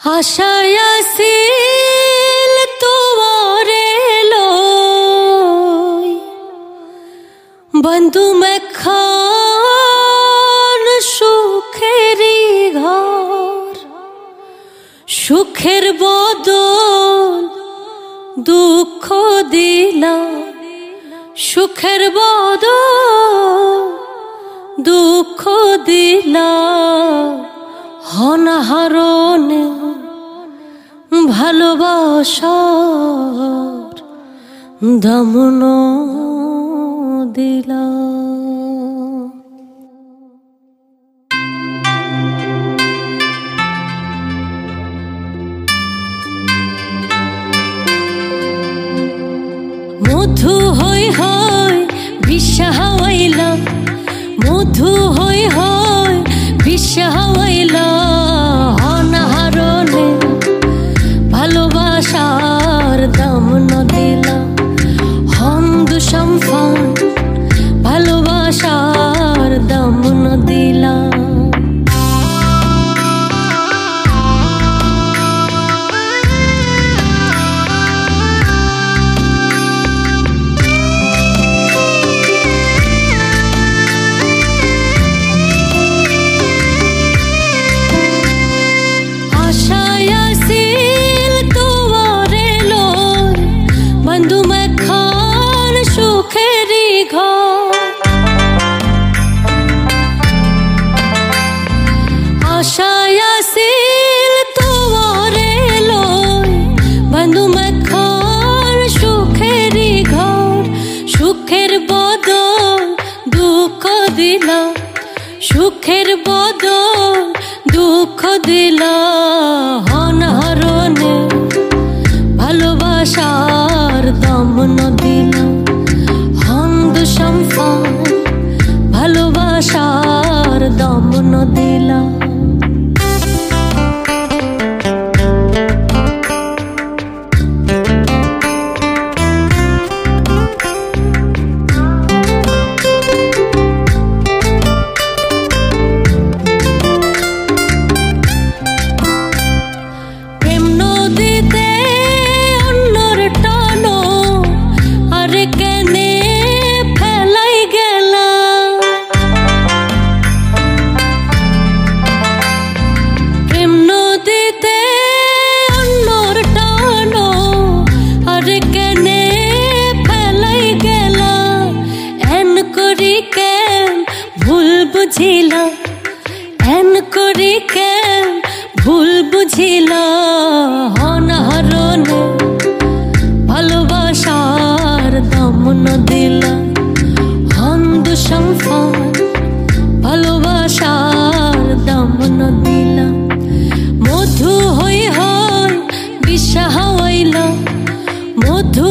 আশায় আছিল তোমারে লই বন্ধু মেখান সুখেরই ঘর, সুখের বদল দুঃখ দিলা, সুখের বদল দুঃখ দিলা। অনাহরণে ভালোবাসার দামন দিলা। মধু হই হই বিষা হাওয়াইলা, মধু হই হই বিষা হাওয়াইলা। অনাহরণে ভালোবাসার দাম ন দিলা। হন্দু সম্ফান ভালোবাসার দাম ন দিলা। আশায় আছিল তোমারে লই বন্ধু মেখান সুখেরই ঘর, সুখের বদল দুঃখ দিলা, সুখের বদল দুঃখ দিলা। অনাহরণে ভালোবাসার দাম ন দিলা। হন্দ সম্ফান ভালোবাসার দাম ন দিলা। বুঝিলা এন করি কেন ভুল বুঝিলা। অনাহরণে ভালোবাসার দাম ন দিলা। হন্দু সম্ফান ভালোবাসার দাম ন দিলা। মধু হই হই বিষা হাওয়াইলা, মধু